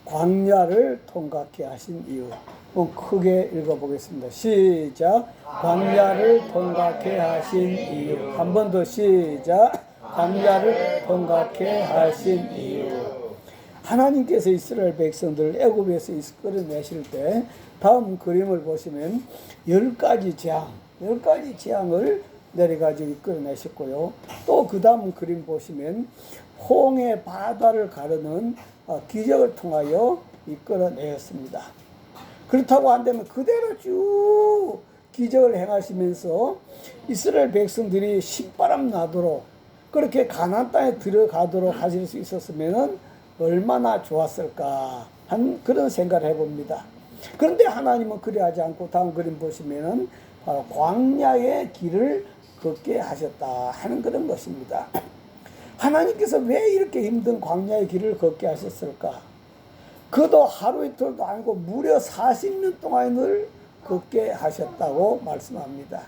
광야를 통과케 하신 이유. 크게 읽어보겠습니다. 시작. 광야를 통과케 하신 이유. 한 번 더 시작. 광야를 통과케 하신 이유. 하나님께서 이스라엘 백성들을 애굽에서 이끌어내실 때 다음 그림을 보시면 10가지 재앙을 내려가지고 이끌어내셨고요. 또 그 다음 그림 보시면 홍해 바다를 가르는 기적을 통하여 이끌어내었습니다. 그렇다고 한다면 그대로 쭉 기적을 행하시면서 이스라엘 백성들이 신바람 나도록 그렇게 가나안 땅에 들어가도록 하실 수 있었으면 얼마나 좋았을까 한 그런 생각을 해봅니다. 그런데 하나님은 그리하지 않고 다음 그림 보시면은 바로 광야의 길을 걷게 하셨다 하는 그런 것입니다. 하나님께서 왜 이렇게 힘든 광야의 길을 걷게 하셨을까? 그도 하루 이틀도 아니고 무려 40년 동안을 걷게 하셨다고 말씀합니다.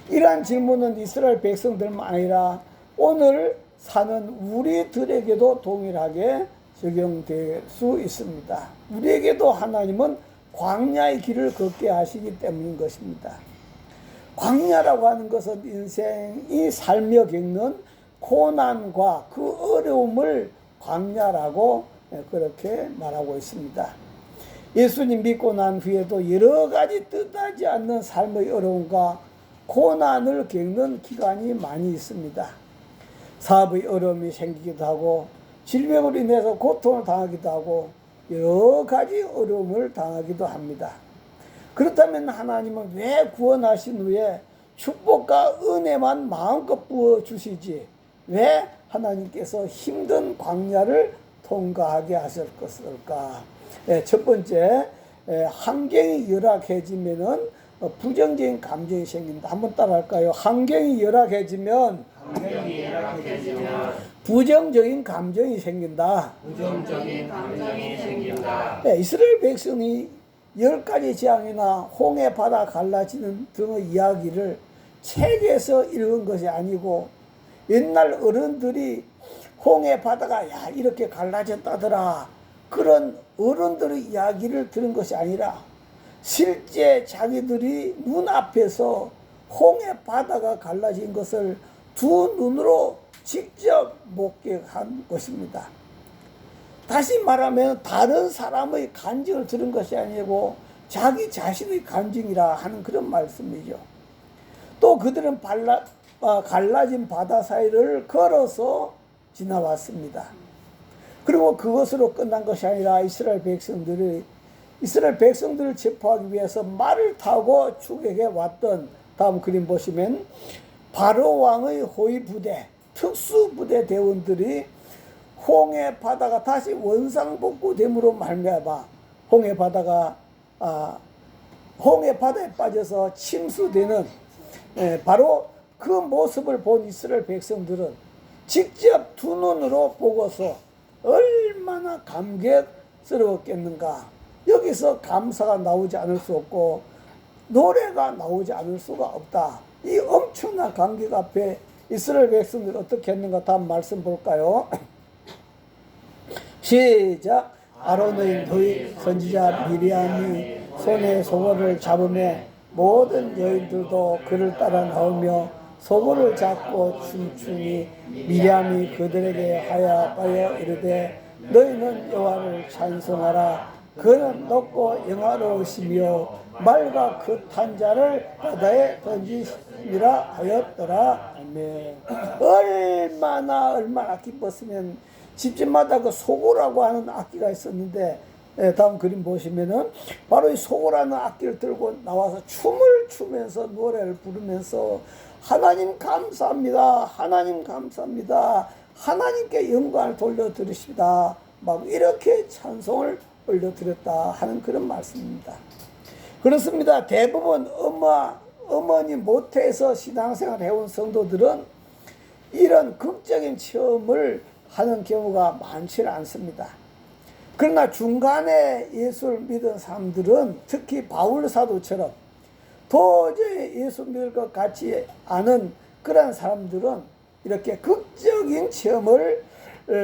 이러한 질문은 이스라엘 백성들만 아니라 오늘 사는 우리들에게도 동일하게 적용될 수 있습니다. 우리에게도 하나님은 광야의 길을 걷게 하시기 때문인 것입니다. 광야라고 하는 것은 인생이 살며 겪는 고난과 그 어려움을 광야라고 그렇게 말하고 있습니다. 예수님 믿고 난 후에도 여러 가지 뜻하지 않는 삶의 어려움과 고난을 겪는 기간이 많이 있습니다. 사업의 어려움이 생기기도 하고 질병으로 인해서 고통을 당하기도 하고 여러 가지 어려움을 당하기도 합니다. 그렇다면 하나님은 왜 구원하신 후에 축복과 은혜만 마음껏 부어주시지 왜 하나님께서 힘든 광야를 통과하게 하셨을까? 첫 번째, 환경이 열악해지면은 부정적인 감정이 생긴다. 한번 따라할까요? 환경이 열악해지면 부정적인 감정이 생긴다. 이스라엘 백성이 10가지 재앙이나 홍해 바다 갈라지는 등의 이야기를 책에서 읽은 것이 아니고 옛날 어른들이 홍해 바다가 야 이렇게 갈라졌다더라 그런 어른들의 이야기를 들은 것이 아니라 실제 자기들이 눈앞에서 홍해 바다가 갈라진 것을 두 눈으로 직접 목격한 것입니다. 다시 말하면 다른 사람의 간증을 들은 것이 아니고 자기 자신의 간증이라 하는 그런 말씀이죠. 또 그들은 갈라진 바다 사이를 걸어서 지나왔습니다. 그리고 그것으로 끝난 것이 아니라 이스라엘 백성들을 체포하기 위해서 말을 타고 추격해 왔던 다음 그림 보시면 바로 왕의 호위 부대, 특수 부대 대원들이 홍해 바다가 다시 원상복구됨으로 말미암아 홍해 바다에 빠져서 침수되는 바로 그 모습을 본 이스라엘 백성들은 직접 두 눈으로 보고서 얼마나 감격스러웠겠는가. 여기서 감사가 나오지 않을 수 없고 노래가 나오지 않을 수가 없다. 이 엄청난 감격 앞에 이스라엘 백성들이 어떻게 했는가 다음 말씀 볼까요? 시작. 아론의 너희 선지자 미리암이 손에 소고를 잡으며 모든 여인들도 그를 따라 나오며 소고를 잡고 춤추니 미리암이 그들에게 하야하여 이르되 너희는 여호와를 찬송하라. 그는 높고 영화로우시며 말과 그 탄자를 바다에 던지시니라 하였더라. 아멘. 얼마나 기뻤으면 집집마다 그 소고라고 하는 악기가 있었는데 다음 그림 보시면은 바로 이 소고라는 악기를 들고 나와서 춤을 추면서 노래를 부르면서 하나님 감사합니다. 하나님 감사합니다. 하나님께 영광을 돌려드리십니다. 막 이렇게 찬송을 올려드렸다 하는 그런 말씀입니다. 그렇습니다. 대부분 어머니 모태에서 신앙생활을 해온 성도들은 이런 극적인 체험을 하는 경우가 많지는 않습니다. 그러나 중간에 예수를 믿은 사람들은 특히 바울 사도처럼 도저히 예수 믿을 것 같지 않은 그런 사람들은 이렇게 극적인 체험을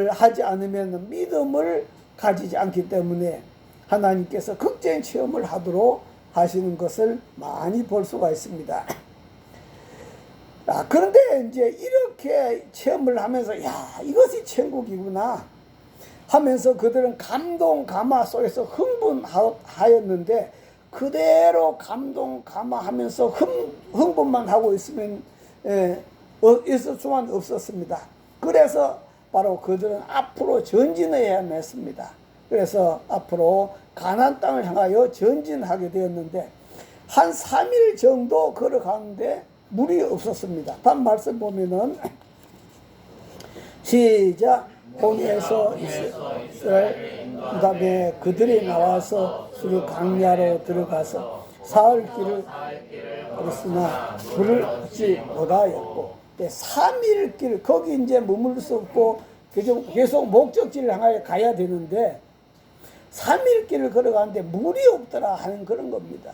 하지 않으면 믿음을 가지지 않기 때문에 하나님께서 극적인 체험을 하도록 하시는 것을 많이 볼 수가 있습니다. 그런데 이제 이렇게 체험을 하면서 야, 이것이 천국이구나 하면서 그들은 감동 감화 속에서 흥분하였는데 그대로 감동 감화하면서 흥분만 하고 있으면 있을 수만 없었습니다. 그래서 바로 그들은 앞으로 전진해야 했습니다. 그래서 앞으로 가나안 땅을 향하여 전진하게 되었는데 한 3일 정도 걸어가는데 물이 없었습니다. 다음 말씀 보면은 시작. 본에서 이스라엘 그 다음에 그들이 나와서 수르 강야로 들어가서 사흘 길을 걸었으나 물을 얻지 못하였고 3일 길 거기 이제 머물 수 없고 계속 목적지를 향하여 가야 되는데 3일 길을 걸어가는데 물이 없더라 하는 그런 겁니다.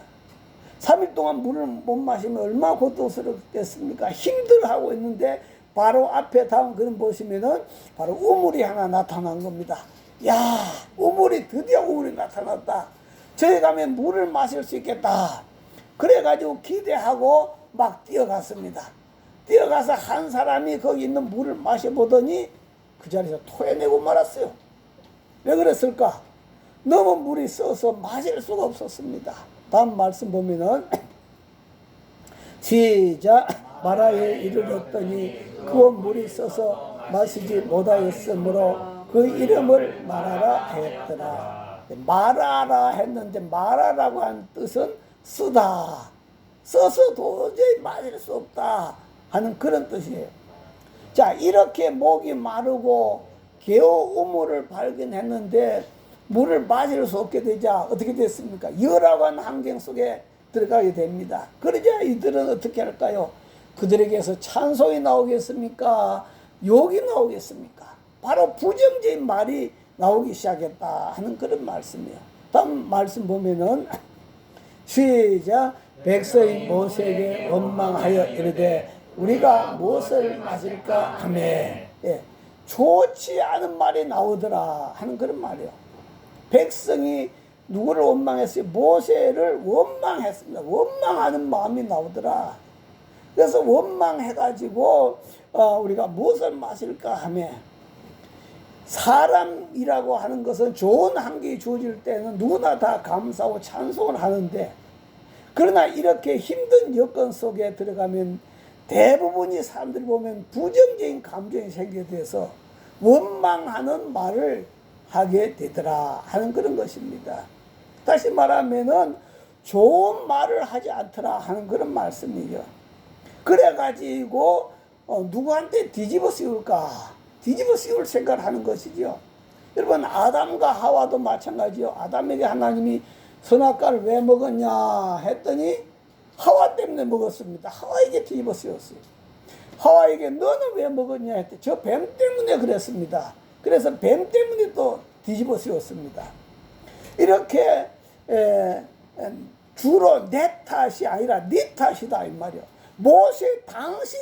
3일 동안 물을 못 마시면 얼마나 고통스럽겠습니까? 힘들어하고 있는데 바로 앞에 다음 그림 보시면은 바로 우물이 하나 나타난 겁니다. 야, 드디어 우물이 나타났다. 저기 가면 물을 마실 수 있겠다. 그래가지고 기대하고 막 뛰어갔습니다. 뛰어가서 한 사람이 거기 있는 물을 마셔보더니 그 자리에서 토해내고 말았어요. 왜 그랬을까? 너무 물이 써서 마실 수가 없었습니다. 다음 말씀 보면은 시작. 마라에 이르렀더니 그 물이 써서 마시지 못하였으므로 그 이름을 마라라 하였더라. 마라라 했는데 마라라고 한 뜻은 쓰다. 써서 도저히 마실 수 없다 하는 그런 뜻이에요. 자, 이렇게 목이 마르고 겨우 우물을 발견했는데 물을 마실 수 없게 되자 어떻게 됐습니까? 열악한 환경 속에 들어가게 됩니다. 그러자 이들은 어떻게 할까요? 그들에게서 찬송이 나오겠습니까? 욕이 나오겠습니까? 바로 부정적인 말이 나오기 시작했다 하는 그런 말씀이에요. 다음 말씀 보면은 시작. 백성이 모세에게 원망하여 이르되 우리가 무엇을 마실까 하며 좋지 않은 말이 나오더라 하는 그런 말이에요. 백성이 누구를 원망했어요? 모세를 원망했습니다. 원망하는 마음이 나오더라. 그래서 원망해가지고 우리가 무엇을 마실까 하며 사람이라고 하는 것은 좋은 환경이 주어질 때는 누구나 다 감사하고 찬송을 하는데 그러나 이렇게 힘든 여건 속에 들어가면 대부분이 사람들이 보면 부정적인 감정이 생기게 돼서 원망하는 말을 하게 되더라 하는 그런 것입니다. 다시 말하면은 좋은 말을 하지 않더라 하는 그런 말씀이죠. 그래가지고 누구한테 뒤집어 씌울까? 뒤집어 씌울 생각을 하는 것이죠. 여러분 아담과 하와도 마찬가지요. 아담에게 하나님이 선악과를 왜 먹었냐 했더니 하와 때문에 먹었습니다. 하와에게 뒤집어 씌웠어요. 하와에게 너는 왜 먹었냐 했더니 저 뱀 때문에 그랬습니다. 그래서 뱀 때문에 또 뒤집어 씌웠습니다. 이렇게 주로 내 탓이 아니라 네 탓이다 이 말이요. 모세 당신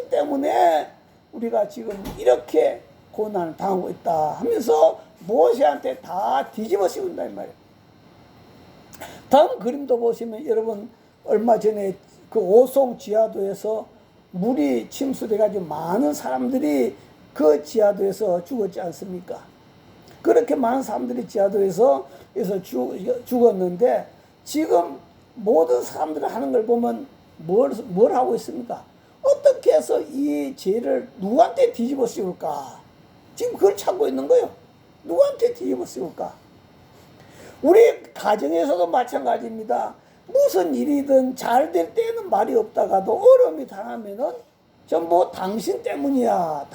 때문에 우리가 지금 이렇게 고난을 당하고 있다 하면서 모세한테 다 뒤집어 씌운다 이 말이에요. 다음 그림도 보시면 여러분 얼마 전에 그 오송 지하도에서 물이 침수돼 가지고 많은 사람들이 그 지하도에서 죽었지 않습니까? 그렇게 많은 사람들이 지하도에서 죽었는데 지금 모든 사람들이 하는 걸 보면 뭘 하고 있습니까? 어떻게 해서 이 죄를 누구한테 뒤집어 씌울까? 지금 그걸 찾고 있는 거예요. 누구한테 뒤집어 씌울까? 우리 가정에서도 마찬가지입니다. 무슨 일이든 잘 될 때는 말이 없다가도 어려움이 당하면은 전부 당신 때문이야.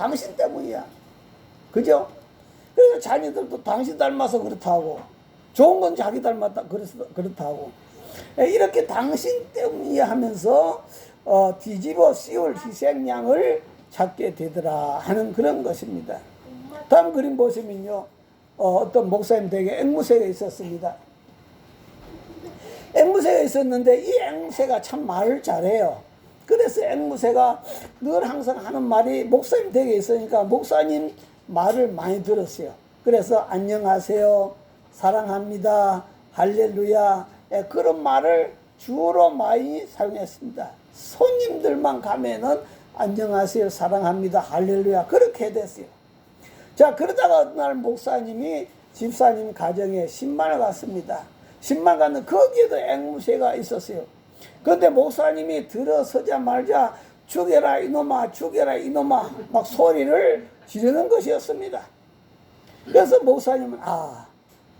그죠? 그래서 자녀들도 당신 닮아서 그렇다고, 좋은 건 자기 닮았다 그래서 그렇다고, 이렇게 당신 때문이야 하면서 뒤집어 씌울 희생양을 찾게 되더라 하는 그런 것입니다. 다음 그림 보시면요, 어떤 목사님 댁에 앵무새가 있었습니다. 앵무새가 있었는데 이 앵무새가 참 말을 잘해요. 그래서 앵무새가 늘 항상 하는 말이 목사님 댁에 있으니까 목사님 말을 많이 들었어요. 그래서 안녕하세요, 사랑합니다, 할렐루야, 그런 말을 주로 많이 사용했습니다. 손님들만 가면은 안녕하세요, 사랑합니다, 할렐루야 그렇게 됐어요. 자, 그러다가 어느 날 목사님이 집사님 가정에 신방을 갔습니다. 신방 갔는데 거기에도 앵무새가 있었어요. 그런데 목사님이 들어서자마자 죽여라 이놈아, 죽여라 이놈아 막 소리를 지르는 것이었습니다. 그래서 목사님은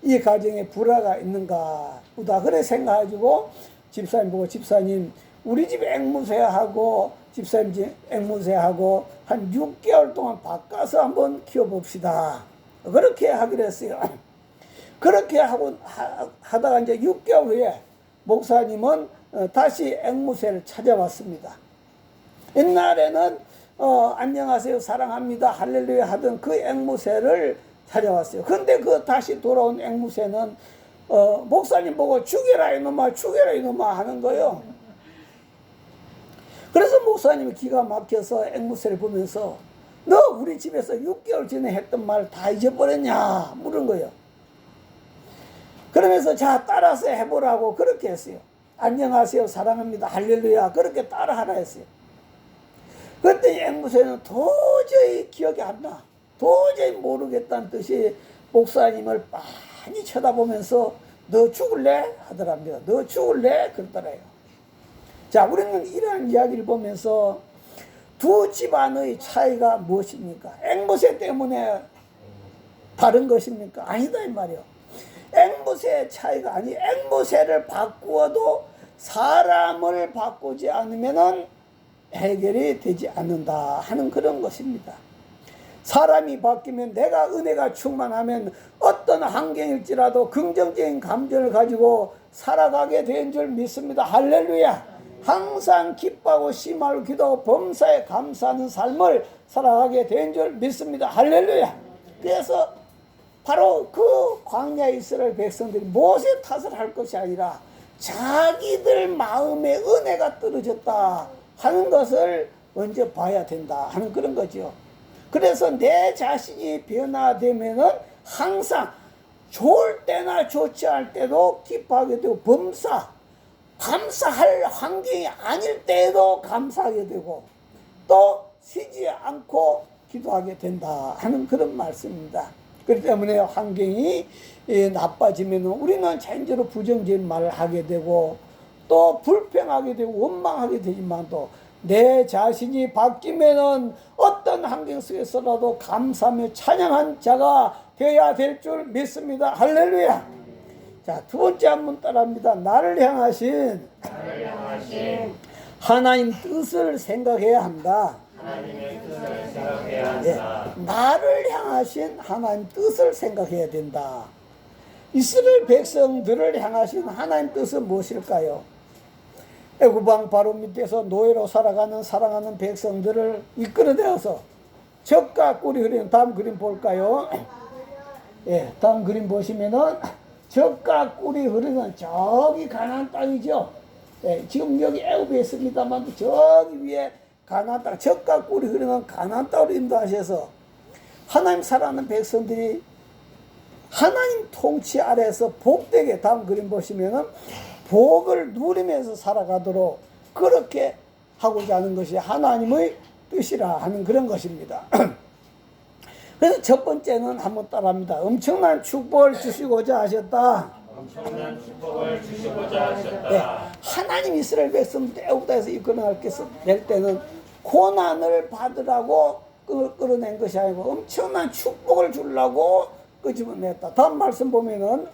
이 가정에 불화가 있는가 보다 그래 생각해가지고 집사님 보고, 집사님 우리 집 앵무새하고 집사님 집 앵무새하고 한 6개월 동안 바꿔서 한번 키워봅시다 그렇게 하기로 했어요. 그렇게 하다가 이제 6개월 후에 목사님은 다시 앵무새를 찾아왔습니다. 옛날에는 안녕하세요, 사랑합니다, 할렐루야 하던 그 앵무새를 찾아왔어요. 근데 그 다시 돌아온 앵무새는 목사님 보고 죽여라 이놈아, 죽여라 이놈아 하는 거예요. 그래서 목사님이 기가 막혀서 앵무새를 보면서 너 우리 집에서 6개월 전에 했던 말 다 잊어버렸냐 물은 거예요. 그러면서 자 따라서 해보라고 그렇게 했어요. 안녕하세요, 사랑합니다, 할렐루야 그렇게 따라하라 했어요. 그때 앵무새는 도저히 기억이 안 나, 도저히 모르겠다는 뜻이 목사님을 많이 쳐다보면서 너 죽을래? 하더랍니다. 너 죽을래? 그러더래요. 자, 우리는 이러한 이야기를 보면서 두 집안의 차이가 무엇입니까? 앵무새 때문에 다른 것입니까? 아니다 이 말이요. 앵무새의 차이가 아니, 앵무새를 바꾸어도 사람을 바꾸지 않으면은 해결이 되지 않는다 하는 그런 것입니다. 사람이 바뀌면, 내가 은혜가 충만하면 어떤 환경일지라도 긍정적인 감정을 가지고 살아가게 된 줄 믿습니다. 할렐루야. 항상 기뻐하고 심하고 기도하고 범사에 감사하는 삶을 살아가게 된 줄 믿습니다. 할렐루야. 그래서 바로 그 광야에 이스라엘 백성들이 모세 탓을 할 것이 아니라 자기들 마음에 은혜가 떨어졌다 하는 것을 먼저 봐야 된다 하는 그런 거죠. 그래서 내 자신이 변화되면은 항상 좋을 때나 좋지 않을 때도 기뻐하게 되고, 감사할 환경이 아닐 때에도 감사하게 되고, 또 쉬지 않고 기도하게 된다 하는 그런 말씀입니다. 그렇기 때문에 환경이 나빠지면 우리는 자연적으로 부정적인 말을 하게 되고 또 불평하게 되고 원망하게 되지만도, 내 자신이 바뀌면은 어떤 환경 속에서라도 감사하며 찬양한 자가 되어야 될 줄 믿습니다. 할렐루야. 자, 두 번째 한번 따라합니다. 나를 향하신 하나님 뜻을 생각해야 한다. 하나님의 뜻을 생각해야 한다. 나를 향하신 하나님 뜻을 생각해야 된다. 이스라엘 백성들을 향하신 하나님 뜻은 무엇일까요? 애굽왕 바로 밑에서 노예로 살아가는 사랑하는 백성들을 이끌어내어서 적과 꿀이 흐르는, 다음 그림 볼까요? 다음 그림 보시면은 적과 꿀이 흐르는 저기 가나안 땅이죠. 지금 여기 애굽에 있습니다만 저기 위에 가나안 땅, 적과 꿀이 흐르는 가나안 땅으로 인도하셔서 하나님 사랑하는 백성들이 하나님 통치 아래에서 복되게, 다음 그림 보시면은 복을 누리면서 살아가도록 그렇게 하고자 하는 것이 하나님의 뜻이라 하는 그런 것입니다. 그래서 첫 번째는 한번 따라합니다. 엄청난 축복을 주시고자 하셨다. 엄청난 축복을 주시고자 하셨다. 하나님 이스라엘 백성들 애굽 땅에서 이끌어낼 때는 고난을 받으라고 끌어낸 것이 아니고 엄청난 축복을 주려고 끄집어냈다. 다음 말씀 보면은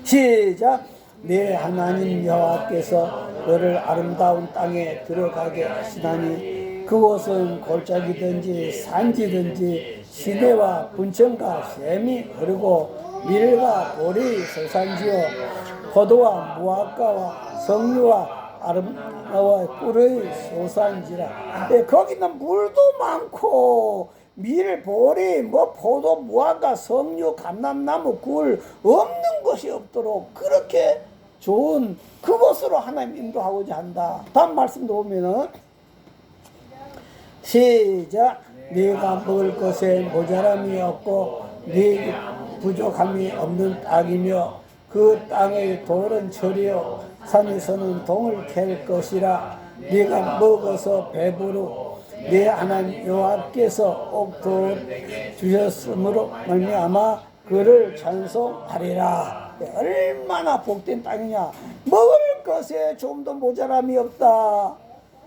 시작. 내 하나님 여호와께서 너를 아름다운 땅에 들어가게 하시나니 그곳은 골짜기든지 산지든지 시내와 분천과 샘이 흐르고 밀과 보리 설산지요 포도와 무화과와 석류와 아름다워 꿀의 소산지라. 거기는 물도 많고 밀, 보리, 포도, 무화과, 석류, 감람나무, 꿀 없는 것이 없도록 그렇게 좋은 그곳으로 하나님 인도하고자 한다. 다음 말씀도 보면은 시작. 네가 먹을 것에 모자람이 없고 네 부족함이 없는 땅이며 그 땅의 돌은 철이요 산에서는 동을 캘 것이라. 네가 먹어서 배부르 네 하나님 여호와께서 옥돌 주셨으므로 말미암아 그를 찬송하리라. 얼마나 복된 땅이냐. 먹을 것에 좀도 모자람이 없다.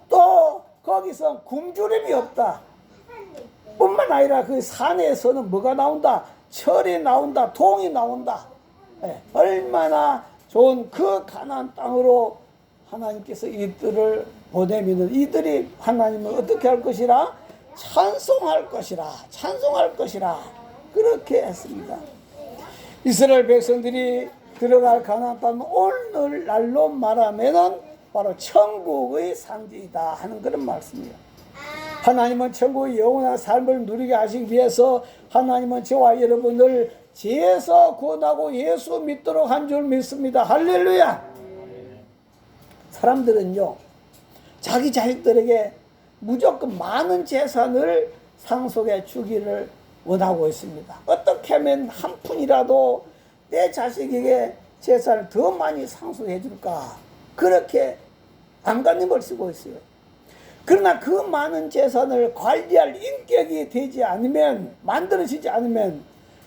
또 거기서 굶주림이 없다. 뿐만 아니라 그 산에서는 뭐가 나온다? 철이 나온다. 동이 나온다. 얼마나 좋은 그 가나안 땅으로 하나님께서 이들을 보내면 이들이 하나님을 어떻게 할 것이라? 찬송할 것이라. 찬송할 것이라. 그렇게 했습니다. 이스라엘 백성들이 들어갈 가나안 땅은 오늘날로 말하면은 바로 천국의 상징이다 하는 그런 말씀이에요. 하나님은 천국의 영원한 삶을 누리게 하시기 위해서 하나님은 저와 여러분을 죄에서 구원하고 예수 믿도록 한 줄 믿습니다. 할렐루야. 사람들은요 자기 자식들에게 무조건 많은 재산을 상속해 주기를 원하고 있습니다. 어떻게 하면 한 푼이라도 내 자식에게 재산을 더 많이 상속해 줄까, 그렇게 안간힘을 쓰고 있어요. 그러나 그 많은 재산을 관리할 인격이 되지 않으면, 만들어지지 않으면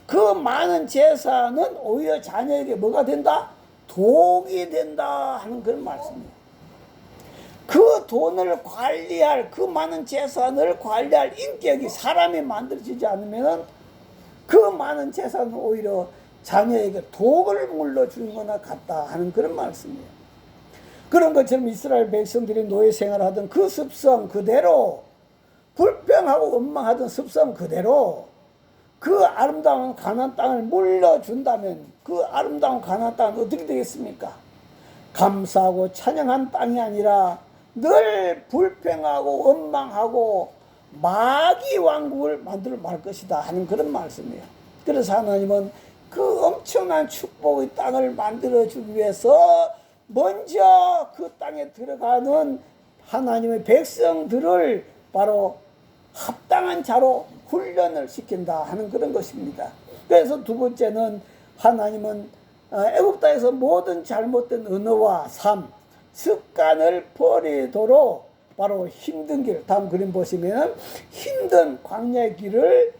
그 많은 재산은 오히려 자녀에게 뭐가 된다? 독이 된다 하는 그런 말씀이에요. 그 돈을 관리할, 그 많은 재산을 관리할 인격이 사람이 만들어지지 않으면 그 많은 재산은 오히려 자녀에게 독을 물려주는 거나 같다 하는 그런 말씀이에요. 그런 것처럼 이스라엘 백성들이 노예 생활하던 그 습성 그대로, 불평하고 원망하던 습성 그대로 그 아름다운 가나안 땅을 물려준다면 그 아름다운 가나안 땅은 어떻게 되겠습니까? 감사하고 찬양한 땅이 아니라 늘 불평하고 원망하고 마귀 왕국을 만들어 말 것이다 하는 그런 말씀이에요. 그래서 하나님은 그 엄청난 축복의 땅을 만들어주기 위해서 먼저 그 땅에 들어가는 하나님의 백성들을 바로 합당한 자로 훈련을 시킨다 하는 그런 것입니다. 그래서 두 번째는 하나님은 애굽 땅에서 모든 잘못된 언어와 삶, 습관을 버리도록 바로 힘든 길, 다음 그림 보시면 힘든 광야의 길을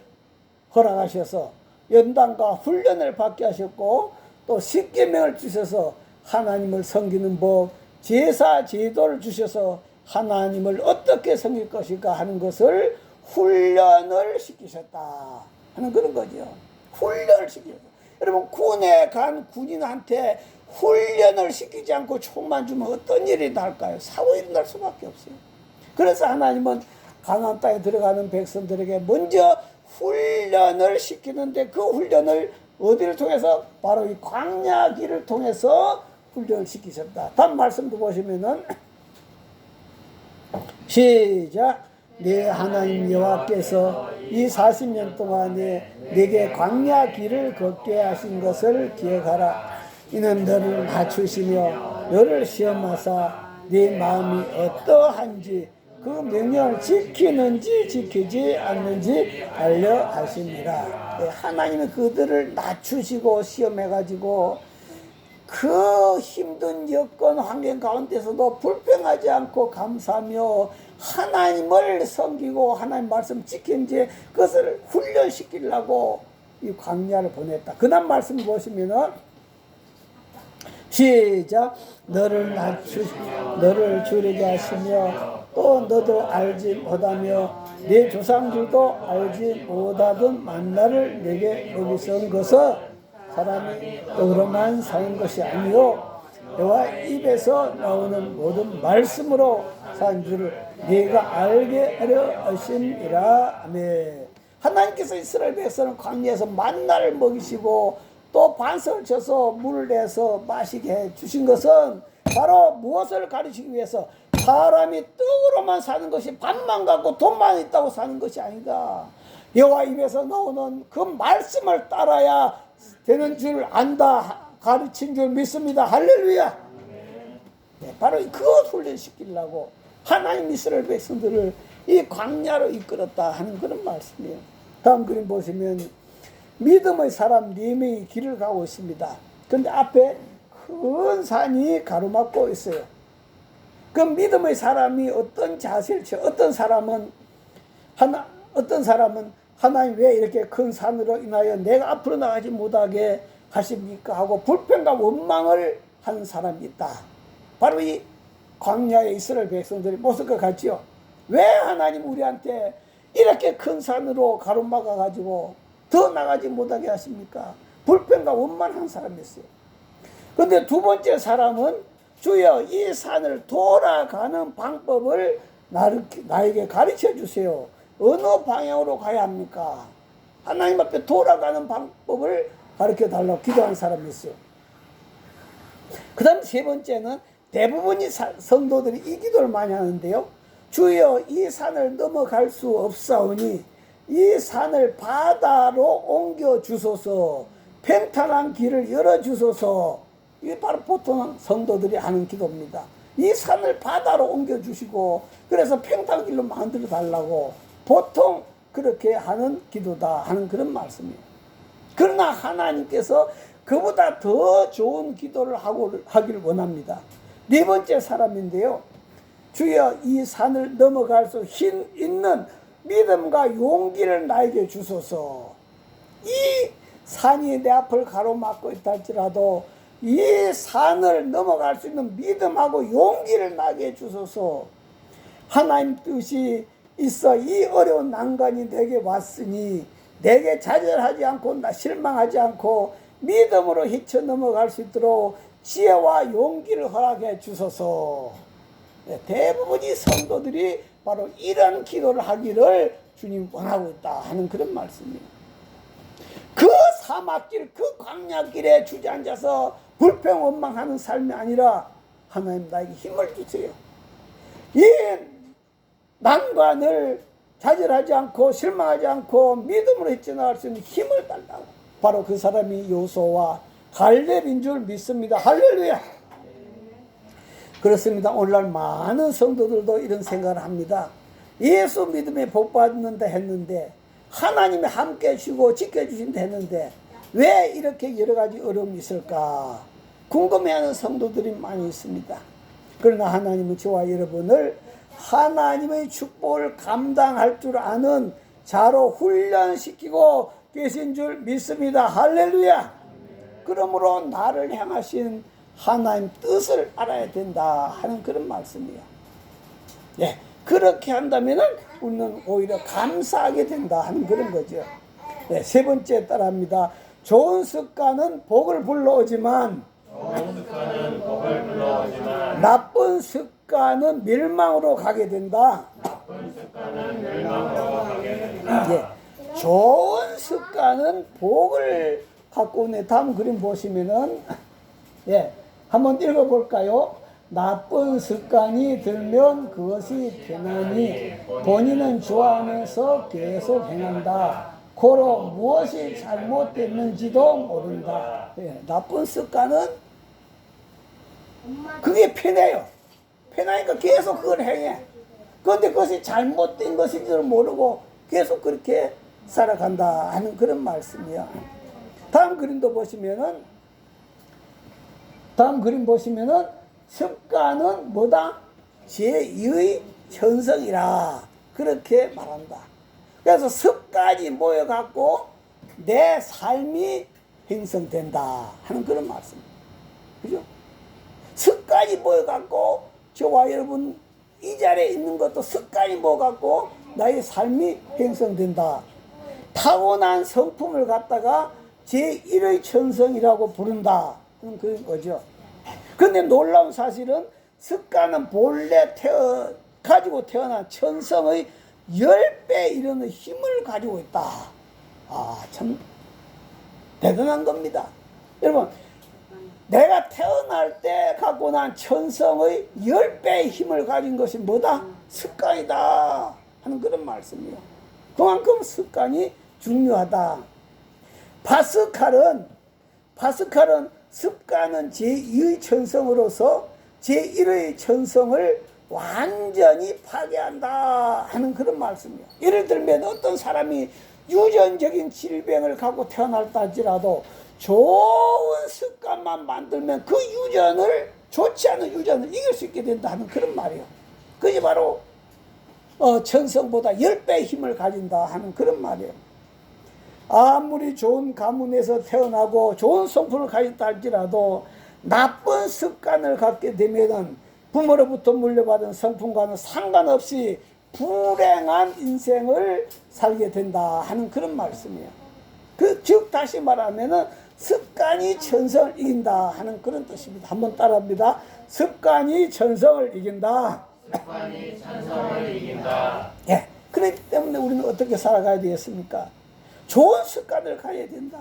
허락하셔서 연단과 훈련을 받게 하셨고, 또 십계명을 주셔서 하나님을 섬기는 법, 제사 제도를 주셔서 하나님을 어떻게 섬길 것인가 하는 것을 훈련을 시키셨다 하는 그런 거죠. 훈련을 시키셨다. 여러분, 군에 간 군인한테 훈련을 시키지 않고 총만 주면 어떤 일이 날까요? 사고 일어날 수밖에 없어요. 그래서 하나님은 가나안 땅에 들어가는 백성들에게 먼저 훈련을 시키는데, 그 훈련을 어디를 통해서? 바로 이 광야 길을 통해서 훈련을 시키셨다. 다음 말씀도 보시면은 시작. 네 하나님 여호와께서 이 40년 동안에 네게 광야 길을 걷게 하신 것을 기억하라. 이는 너를 낮추시며 너를 시험하사 네 마음이 어떠한지 그 명령을 지키는지 지키지 않는지 알려 하시니라. 하나님이 그들을 낮추시고 시험해가지고 그 힘든 여건 환경 가운데서도 불평하지 않고 감사하며 하나님을 섬기고 하나님 말씀 지킨지 그것을 훈련시키려고 이 광야를 보냈다. 그 다음 말씀 보시면은 시작. 너를 너를 줄이게 하시며 또 너도 알지 못하며 네 조상들도 알지 못하던 만나를 내게 먹이선 것은 사람이 떡으로만 사는 것이 아니요 여호와 입에서 나오는 모든 말씀으로 산 줄을 네가 알게 하려 하심이라. 아멘. 하나님께서 이스라엘 백성을 광야에서 만나를 먹이시고 또 반석을 쳐서 물을 내서 마시게 해 주신 것은 바로 무엇을 가르치기 위해서? 사람이 떡으로만 사는 것이, 밥만 갖고 돈만 있다고 사는 것이 아니다. 여호와 입에서 나오는 그 말씀을 따라야 되는 줄 안다 가르친 줄 믿습니다. 할렐루야. 네, 바로 그것 훈련시키려고 하나님 이스라엘 백성들을 이 광야로 이끌었다 하는 그런 말씀이에요. 다음 그림 보시면 믿음의 사람 4명이 길을 가고 있습니다. 그런데 앞에 큰 산이 가로막고 있어요. 그 믿음의 사람이 어떤 자세를 취해, 어떤 사람은 하나님 왜 이렇게 큰 산으로 인하여 내가 앞으로 나가지 못하게 하십니까? 하고 불평과 원망을 하는 사람이 있다. 바로 이 광야의 이스라엘 백성들이 모습과 같지요. 왜 하나님 우리한테 이렇게 큰 산으로 가로막아 가지고 더 나가지 못하게 하십니까? 불평과 원망하는 사람이 있어요. 그런데 두 번째 사람은 주여 이 산을 돌아가는 방법을 나에게 가르쳐 주세요. 어느 방향으로 가야 합니까? 하나님 앞에 돌아가는 방법을 가르쳐 달라고 기도하는 사람이 있어요. 그 다음 세 번째는 대부분의 성도들이 이 기도를 많이 하는데요. 주여 이 산을 넘어갈 수 없사오니 이 산을 바다로 옮겨 주소서, 평탄한 길을 열어 주소서. 이게 바로 보통 성도들이 하는 기도입니다. 이 산을 바다로 옮겨 주시고 그래서 평탄한 길로 만들어 달라고 보통 그렇게 하는 기도다 하는 그런 말씀이에요. 그러나 하나님께서 그보다 더 좋은 기도를 하기를 원합니다. 네 번째 사람인데요. 주여 이 산을 넘어갈 수 있는 믿음과 용기를 나에게 주소서. 이 산이 내 앞을 가로막고 있다 할지라도 이 산을 넘어갈 수 있는 믿음하고 용기를 나게 주소서. 하나님 뜻이 있어 이 어려운 난관이 내게 왔으니 내게 좌절하지 않고 실망하지 않고 믿음으로 헤쳐 넘어갈 수 있도록 지혜와 용기를 허락해 주소서. 대부분의 성도들이 바로 이런 기도를 하기를 주님 원하고 있다 하는 그런 말씀이에요. 그 사막길, 그 광야길에 주저앉아서 불평 원망하는 삶이 아니라 하나님 나에게 힘을 주세요. 이 난관을 좌절하지 않고 실망하지 않고 믿음으로 헤쳐나갈 수 있는 힘을 달라고. 바로 그 사람이 요소와 갈렙인 줄 믿습니다. 할렐루야. 그렇습니다. 오늘날 많은 성도들도 이런 생각을 합니다. 예수 믿음에 복 받는다 했는데 하나님이 함께 해주시고 지켜주신다 했는데 왜 이렇게 여러 가지 어려움이 있을까 궁금해하는 성도들이 많이 있습니다. 그러나 하나님은 저와 여러분을 하나님의 축복을 감당할 줄 아는 자로 훈련시키고 계신 줄 믿습니다. 할렐루야. 그러므로 나를 향하신 하나님 뜻을 알아야 된다 하는 그런 말씀이에요. 예, 그렇게 한다면 우리는 오히려 감사하게 된다 하는 그런 거죠. 네, 세 번째 따라합니다. 좋은 습관은 복을 불러오지만 나쁜 습관은 멸망으로 가게 된다. 예, 좋은 습관은 복을 갖고 오네. 다음 그림 보시면은 예, 한번 읽어볼까요? 나쁜 습관이 들면 그것이 편하니 본인은 좋아하면서 계속 행한다. 고로 무엇이 잘못됐는지도 모른다. 예, 나쁜 습관은 그게 편해요. 편하니까 계속 그걸 행해. 그런데 그것이 잘못된 것인지를 모르고 계속 그렇게 살아간다 하는 그런 말씀이야. 다음 그림 보시면은 습관은 뭐다? 제2의 현성이라 그렇게 말한다. 그래서 습관이 모여갖고 내 삶이 형성된다 하는 그런 말씀. 그죠? 습관이 모여갖고 저와 여러분 이 자리에 있는 것도 습관이 모여갖고 나의 삶이 형성된다. 타고난 성품을 갖다가 제1의 천성이라고 부른다. 그런 거죠. 그런데 놀라운 사실은 습관은 본래 가지고 태어난 천성의 10배 이르는 힘을 가지고 있다. 아, 참 대단한 겁니다. 여러분, 내가 태어날 때 갖고 난 천성의 10배의 힘을 가진 것이 뭐다? 습관이다 하는 그런 말씀이에요. 그만큼 습관이 중요하다. 파스칼은 습관은 제2의 천성으로서 제1의 천성을 완전히 파괴한다 하는 그런 말씀이에요. 예를 들면 어떤 사람이 유전적인 질병을 갖고 태어났다 할지라도 좋은 습관만 만들면 그 유전을, 좋지 않은 유전을 이길 수 있게 된다 하는 그런 말이에요. 그게 바로 천성보다 10배의 힘을 가진다 하는 그런 말이에요. 아무리 좋은 가문에서 태어나고 좋은 성품을 가졌다 할지라도 나쁜 습관을 갖게 되면은 부모로부터 물려받은 성품과는 상관없이 불행한 인생을 살게 된다 하는 그런 말씀이에요. 즉 다시 말하면은 습관이 천성을 이긴다 하는 그런 뜻입니다. 한번 따라합니다. 습관이 천성을 이긴다. 습관이 천성을 이긴다. 예. 그렇기 때문에 우리는 어떻게 살아가야 되겠습니까? 좋은 습관을 가져야 된다.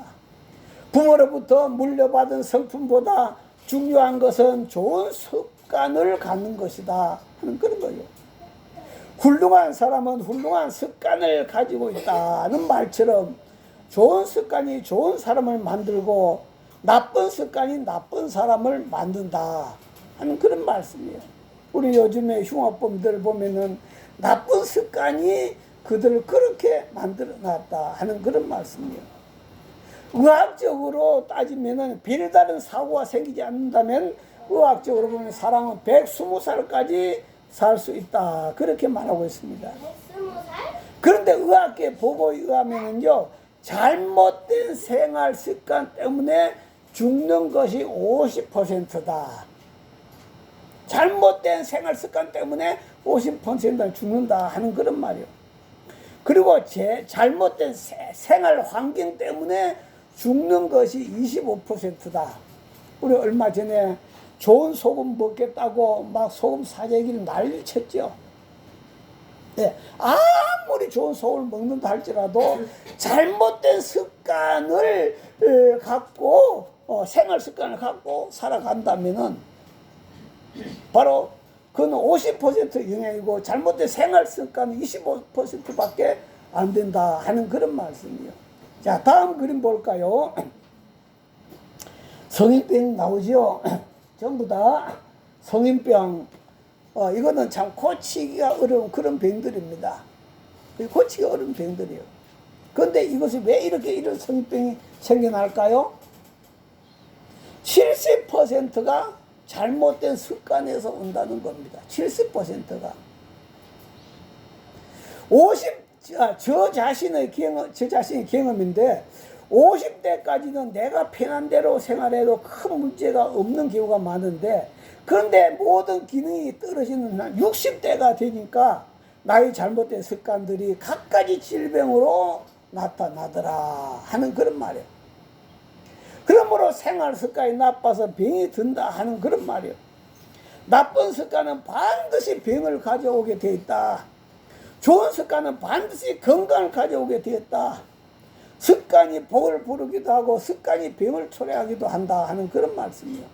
부모로부터 물려받은 성품보다 중요한 것은 좋은 습관을 갖는 것이다 하는 그런 거죠. 훌륭한 사람은 훌륭한 습관을 가지고 있다는 말처럼 좋은 습관이 좋은 사람을 만들고 나쁜 습관이 나쁜 사람을 만든다 하는 그런 말씀이에요. 우리 요즘에 흉악범들 보면은 나쁜 습관이 그들을 그렇게 만들어 놨다 하는 그런 말씀이에요. 의학적으로 따지면은 별다른 사고가 생기지 않는다면 의학적으로 보면 사람은 120살까지 살 수 있다 그렇게 말하고 있습니다. 120살? 그런데 의학계 보고에 의하면은요, 잘못된 생활 습관 때문에 죽는 것이 50%다. 잘못된 생활 습관 때문에 50%는 죽는다 하는 그런 말이에요. 그리고 잘못된 생활 환경 때문에 죽는 것이 25%다. 우리 얼마 전에 좋은 소금 먹겠다고 막 소금 사재기를 난리 쳤죠. 네, 아무리 좋은 소금을 먹는다 할지라도 잘못된 습관을 갖고 생활 습관을 갖고 살아간다면은 바로 그건 50% 영향이고 잘못된 생활 습관은 25%밖에 안 된다 하는 그런 말씀이에요. 자, 다음 그림 볼까요? 성인병 나오죠. 전부 다 성인병. 이거는 참 고치기가 어려운 그런 병들입니다. 고치기가 어려운 병들이에요. 그런데 이것이 왜 이런 성인병이 생겨날까요? 70%가 잘못된 습관에서 온다는 겁니다. 70%가. 저 자신의 경험인데 50대까지는 내가 편한 대로 생활해도 큰 문제가 없는 경우가 많은데, 그런데 모든 기능이 떨어지는 60대가 되니까 나의 잘못된 습관들이 갖가지 질병으로 나타나더라 하는 그런 말이에요. 그러므로 생활 습관이 나빠서 병이 든다 하는 그런 말이에요. 나쁜 습관은 반드시 병을 가져오게 되어 있다. 좋은 습관은 반드시 건강을 가져오게 되었다. 습관이 복을 부르기도 하고 습관이 병을 초래하기도 한다 하는 그런 말씀이에요.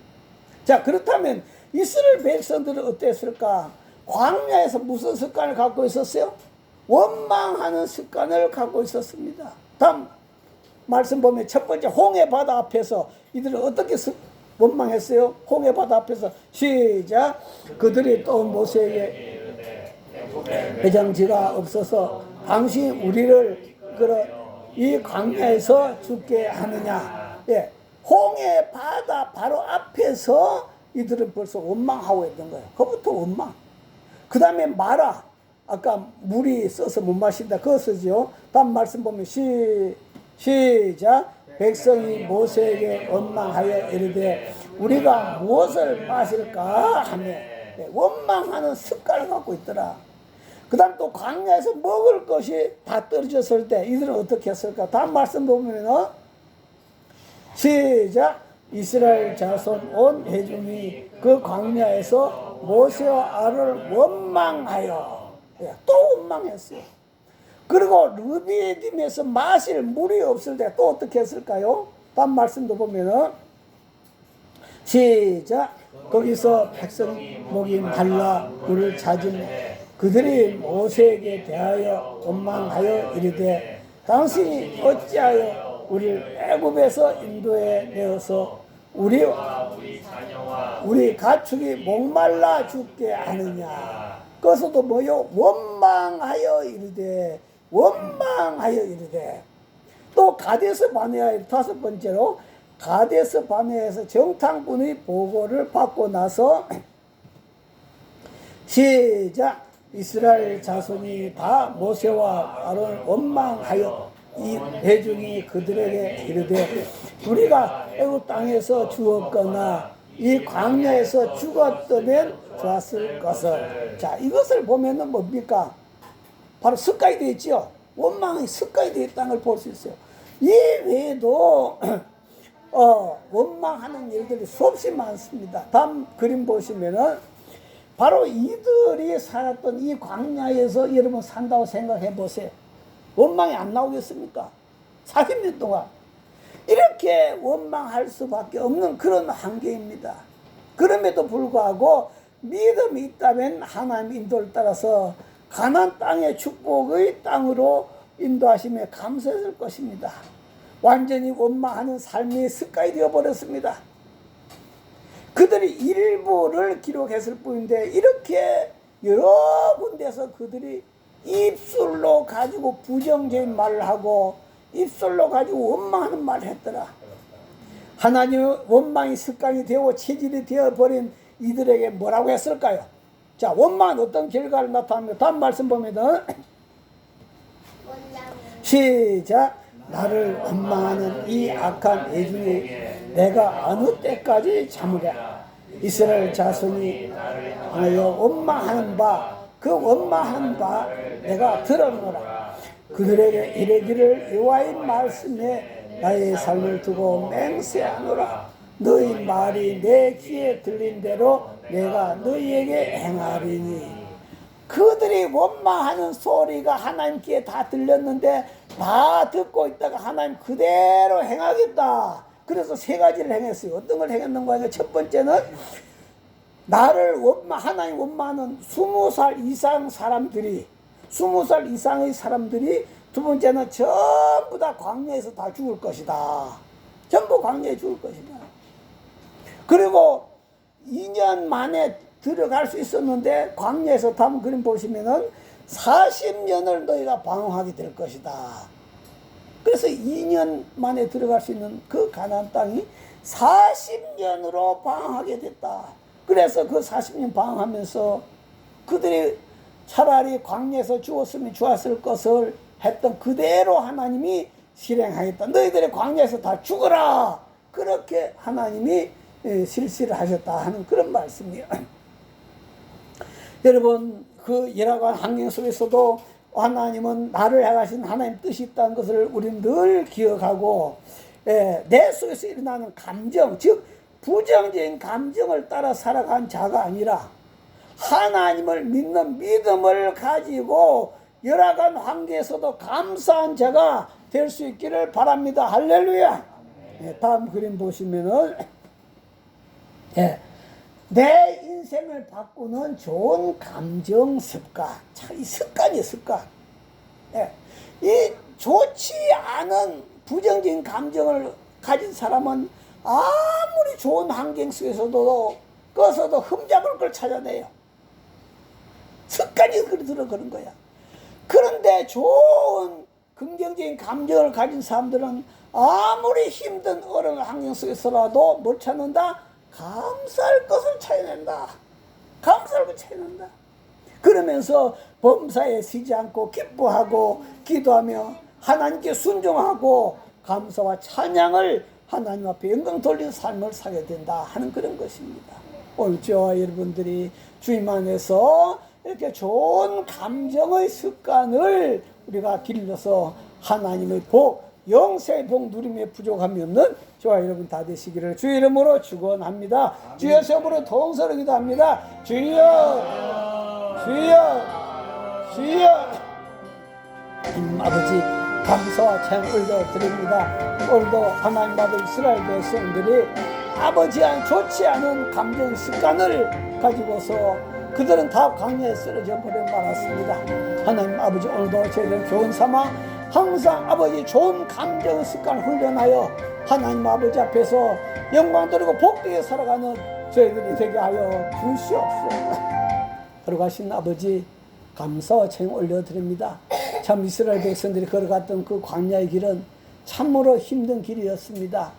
자, 그렇다면 이스라엘 백성들은 어땠을까? 광야에서 무슨 습관을 갖고 있었어요? 원망하는 습관을 갖고 있었습니다. 다음 말씀 보면 첫 번째 홍해 바다 앞에서 이들은 어떻게 원망했어요? 홍해 바다 앞에서 시작. 그들이 또 모세에게 배장지가 없어서 당신 우리를 이 광야에서 죽게 하느냐. 예, 홍해 바다 바로 앞에서 이들은 벌써 원망하고 있던 거예요. 그것부터 원망. 그 다음에 마라. 아까 물이 써서 못 마신다. 그거 쓰죠. 다음 말씀 보면 시작. 백성이 모세에게 원망하여 이르되 우리가 무엇을 마실까 하며, 네, 원망하는 습관을 갖고 있더라. 그 다음 또 광야에서 먹을 것이 다 떨어졌을 때 이들은 어떻게 했을까? 다음 말씀 보면 시작. 이스라엘 자손 온 회중이 그 광야에서 모세와 아론을 원망하여, 네, 또 원망했어요. 그리고 르비딤에서 마실 물이 없을 때 또 어떻게 했을까요? 다음 말씀도 보면은 시작. 거기서 백성이 목이 말라 물을 찾으며 그들이 모세에게 대하여 원망하여 이르되 당신이 어찌하여 우리를 애굽에서 인도해 내어서 우리와 우리 자녀와 우리 가축이 목말라 죽게 하느냐. 그것도 뭐요? 원망하여 이르되, 원망하여 이르되. 또 가데스 바네아의 다섯 번째로, 가데스 바네아에서 정탐꾼의 보고를 받고 나서 시작. 이스라엘 자손이 다 모세와 아론을 원망하여 이 회중이 그들에게 이르되, 우리가 애굽 땅에서 죽었거나 이 광야에서 죽었다면 좋았을 것을. 자, 이것을 보면은 뭡니까? 바로 습관이 되어 있죠. 원망이 습관이 되어 있다는 걸 볼 수 있어요. 이 외에도 원망하는 일들이 수없이 많습니다. 다음 그림 보시면은 바로 이들이 살았던 이 광야에서 여러분 산다고 생각해 보세요. 원망이 안 나오겠습니까? 40년 동안 이렇게 원망할 수밖에 없는 그런 환경입니다. 그럼에도 불구하고 믿음이 있다면 하나님 인도를 따라서 가나안 땅의 축복의 땅으로 인도하심에 감사했을 것입니다. 완전히 원망하는 삶의 습관이 되어버렸습니다. 그들이 일부를 기록했을 뿐인데 이렇게 여러 군데서 그들이 입술로 가지고 부정적인 말을 하고 입술로 가지고 원망하는 말을 했더라. 하나님의 원망이 습관이 되고 체질이 되어버린 이들에게 뭐라고 했을까요? 자, 원망은 어떤 결과를 나타납니까? 다음 말씀 보면은 시작. 나를 원망하는 이 악한 애중에 내가 어느 때까지 참으랴. 이스라엘 자손이 하여 원망하는 바, 그 원망하는 바 내가 들었노라. 그들에게 이르기를 여호와의 말씀에 나의 삶을 두고 맹세하노라. 너희 말이 내 귀에 들린 대로 내가 너희에게 행하리니. 그들이 원망하는 소리가 하나님 귀에 다 들렸는데 다 듣고 있다가 하나님 그대로 행하겠다. 그래서 세 가지를 행했어요. 어떤 걸 행했는가? 첫 번째는 나를 하나님 원망하는 20살 이상 사람들이, 20살 이상의 사람들이, 두 번째는 전부 다 광야에서 다 죽을 것이다. 전부 광야에 죽을 것이다. 그리고 2년 만에 들어갈 수 있었는데 광야에서 다음 그림 보시면은 40년을 너희가 방황하게 될 것이다. 그래서 2년 만에 들어갈 수 있는 그 가나안 땅이 40년으로 방황하게 됐다. 그래서 그 40년 방황하면서 그들이 차라리 광야에서 죽었으면 좋았을 것을 했던 그대로 하나님이 실행하겠다. 너희들이 광야에서 다 죽어라. 그렇게 하나님이 실시를 하셨다 하는 그런 말씀이에요. 여러분, 그 열악한 환경 속에서도 하나님은 나를 향하신 하나님 뜻이 있다는 것을 우리는 늘 기억하고, 내 속에서 일어나는 감정, 즉 부정적인 감정을 따라 살아간 자가 아니라 하나님을 믿는 믿음을 가지고 열악한 환경에서도 감사한 자가 될 수 있기를 바랍니다. 할렐루야. 다음 그림 보시면은 내 인생을 바꾸는 좋은 감정 습관. 참, 이 습관이에요, 습관. 이 좋지 않은 부정적인 감정을 가진 사람은 아무리 좋은 환경 속에서도 꺼서도 흠잡을 걸 찾아내요. 습관이 들어 그런 거야. 그런데 좋은 긍정적인 감정을 가진 사람들은 아무리 힘든 어려운 환경 속에서라도 뭘 찾는다? 감사할 것을 찾아낸다. 감사할 것을 찾아낸다. 그러면서 범사에 쉬지 않고 기뻐하고 기도하며 하나님께 순종하고 감사와 찬양을 하나님 앞에 영광 돌리는 삶을 살게 된다 하는 그런 것입니다. 오늘 저와 여러분들이 주님 안에서 이렇게 좋은 감정의 습관을 우리가 길러서 하나님의 복, 영생의 복 누림에 부족함이 없는 저와 여러분 다 되시기를 주 이름으로 축원합니다. 주여 세움으로 통성으로 기도합니다. 주여, 주여, 주여. 아버지 감사와 찬양 올려드립니다. 오늘도 하나님 아들 이스라엘 백성들이 아버지한 좋지 않은 감정 습관을 가지고서 그들은 다 광야에 쓰러져 버려 말았습니다. 하나님 아버지 오늘도 저희들 교훈 삼아 항상 아버지 좋은 감정 습관을 훈련하여 하나님 아버지 앞에서 영광 돌리고 복되게 살아가는 저희들이 되게 하여 주시옵소서. 걸어가신 아버지 감사와称 올려드립니다. 참 이스라엘 백성들이 걸어갔던 그 광야의 길은 참으로 힘든 길이었습니다.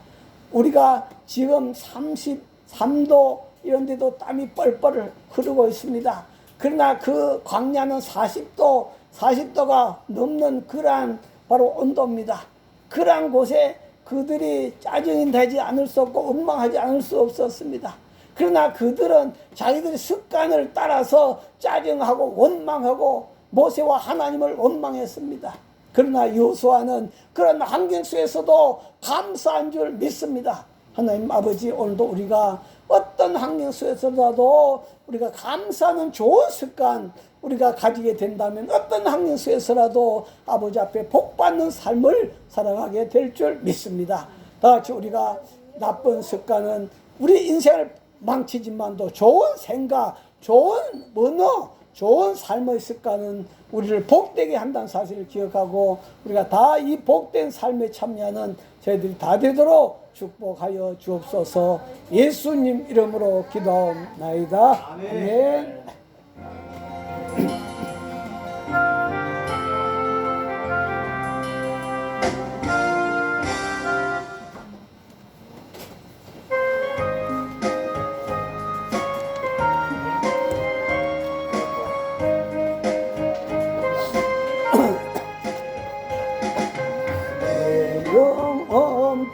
우리가 지금 33도 이런 데도 땀이 뻘뻘 흐르고 있습니다. 그러나 그 광야는 40도가 넘는 그러한 바로 온도입니다. 그러한 곳에 그들이 짜증이 되지 않을 수 없고 원망하지 않을 수 없었습니다. 그러나 그들은 자기들의 습관을 따라서 짜증하고 원망하고 모세와 하나님을 원망했습니다. 그러나 여호수아는 그런 환경 속에서도 감사한 줄 믿습니다. 하나님 아버지, 오늘도 우리가 어떤 환경 속에서라도 우리가 감사하는 좋은 습관 우리가 가지게 된다면 어떤 환경 속에서라도 아버지 앞에 복받는 삶을 살아가게 될 줄 믿습니다. 다 같이 우리가 나쁜 습관은 우리 인생을 망치지만도 좋은 생각, 좋은 언어, 좋은 삶의 습관은 우리를 복되게 한다는 사실을 기억하고 우리가 다 이 복된 삶에 참여하는 저희들이 다 되도록 축복하여 주옵소서. 예수님 이름으로 기도하옵나이다. 아멘.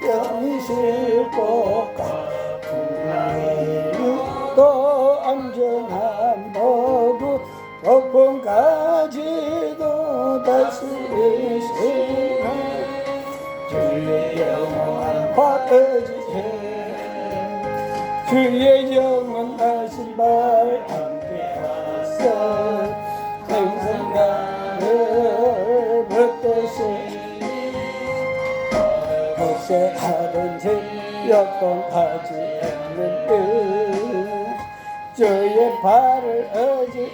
병이 싣고 또 안전한 모두 폭풍까지도 다스리시네. 주의 영원 받으시네. 주의 영원하신 발 함께하사 항상 나를 붙드시네. 곳에 가든지 역동하지 않는 듯 주의 발을 의지하니라.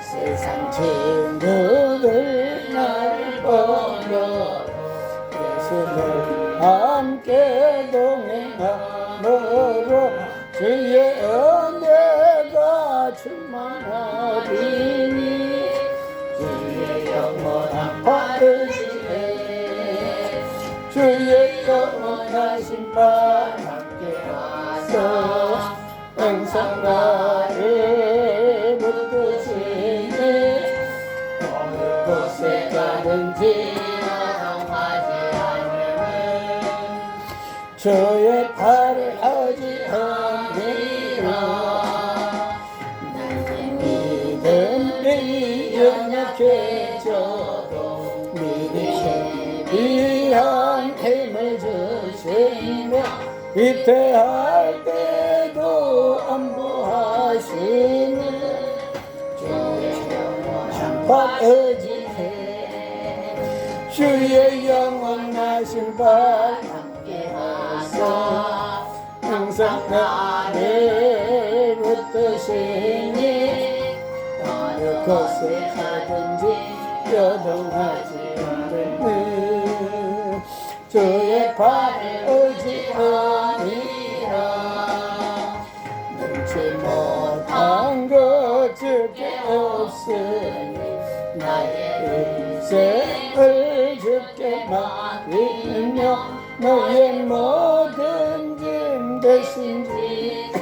세상 친구들 나를 보며 예수를 함께 동행함으로 주의 은혜가 충만하리니 주의 영원한 발을 주의 영원하신 발 함께하사 항상 나를 붙드시니 어느 곳에 가든지 나동하지 않으면 주의 발을 의지하니라. 나의 믿음이 연약해져도 위대한 힘을 주시며 위태할 때도 안보하시는 주의 영원한 발 의지해. 주의 영원하신 발 함께하사 항상 나를 붙드시니 어느 곳에 가든지 여동하지 않는 주의 발을 의지하니라. 능치 못한 것 주께 없으니 나의 인생을 주께 맡기며 너의 모든 짐 대신 지는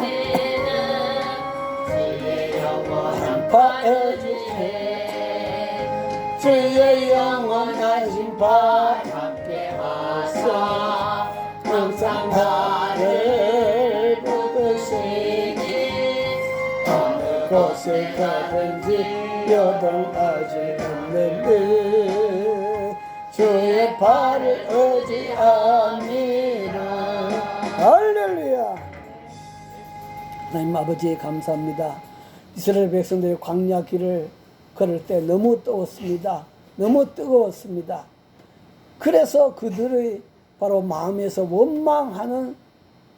주의 영원한 발 의지해. 주의 영원하신 발 함께하사 항상 나를 붙드시니 어느 곳에 가든지 여동하지 않는 듯 주의 발을 의지하니라. 할렐루야. 하나님 아버지 감사합니다. 이스라엘 백성들이 광야 길을 걸을 때 너무 뜨거웠습니다. 너무 뜨거웠습니다. 그래서 그들의 바로 마음에서 원망하는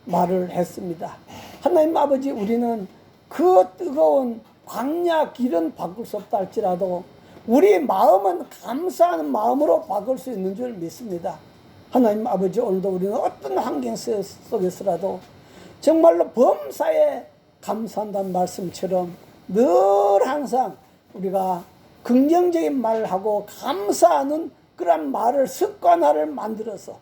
말을 했습니다. 하나님 아버지, 우리는 그 뜨거운 광야 길은 바꿀 수 없다 할지라도 우리 마음은 감사하는 마음으로 바꿀 수 있는 줄 믿습니다. 하나님 아버지, 오늘도 우리는 어떤 환경 속에서라도 정말로 범사에 감사한다는 말씀처럼 늘 항상 우리가 긍정적인 말을 하고 감사하는 그런 말을 습관화를 만들어서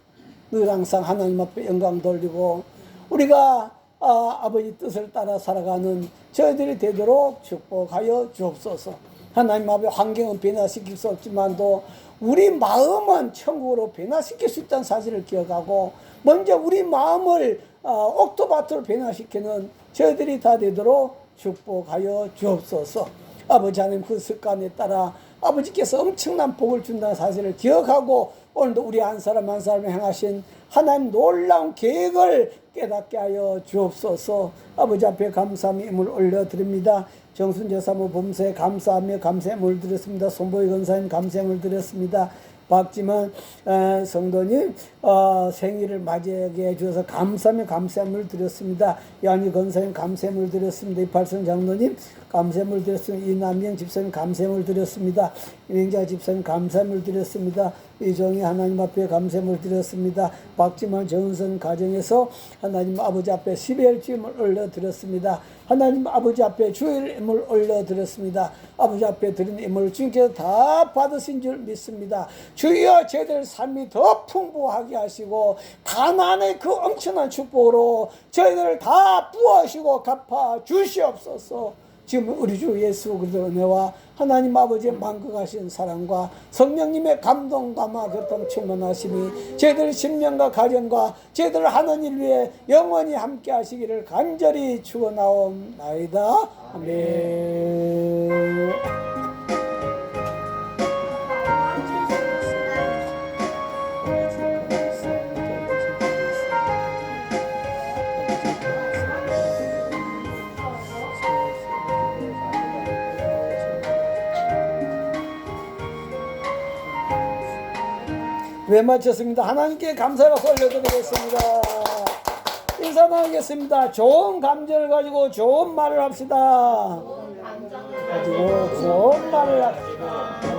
늘 항상 하나님 앞에 영광 돌리고 우리가 아버지 뜻을 따라 살아가는 저희들이 되도록 축복하여 주옵소서. 하나님 앞에 환경은 변화시킬 수 없지만도 우리 마음은 천국으로 변화시킬 수 있다는 사실을 기억하고 먼저 우리 마음을 옥토밭으로 변화시키는 저희들이 다 되도록 축복하여 주옵소서. 아버지 하나님, 그 습관에 따라 아버지께서 엄청난 복을 준다는 사실을 기억하고 오늘도 우리 한 사람 한 사람이 행하신 하나님 놀라운 계획을 깨닫게 하여 주옵소서. 아버지 앞에 감사함의 힘을 올려드립니다. 정순재 사모 범사에 감사하며 감사의 힘을 드렸습니다. 손보희 권사님 감사의 힘을 드렸습니다. 박지만 성도님 생일을 맞이하게 해주셔서 감사하며 감사함을 드렸습니다. 양희 권사님 감사함을 드렸습니다. 이팔성 장로님 감사함을 드렸습니다. 이남영 집사님 감사함을 드렸습니다. 이행자 집사님 감사함을 드렸습니다. 이종희 하나님 앞에 감사함을 드렸습니다. 박지만 정은선 가정에서 하나님 아버지 앞에 12일쯤을 올려드렸습니다. 하나님 아버지 앞에 주일임을 올려드렸습니다. 아버지 앞에 드린 임을 주님께서 다 받으신 줄 믿습니다. 주여, 저희들 삶이 더 풍부하게 하시고 가난의 그 엄청난 축복으로 저희들을 다 부어하시고 갚아 주시옵소서. 지금 우리 주 예수 그리스도의 은혜와 하나님 아버지의 만극하신 사랑과 성령님의 감동 감화 교통 충만하심이 저희들 심령과 가정과 저희들 하는 일 위해 영원히 함께 하시기를 간절히 축원하옵나이다. 아멘. 왜 마쳤습니다. 하나님께 감사의 박수 올려드리겠습니다. 인사 나누겠습니다. 좋은 감정을 가지고 좋은 말을 합시다. 좋은 말을 합시다.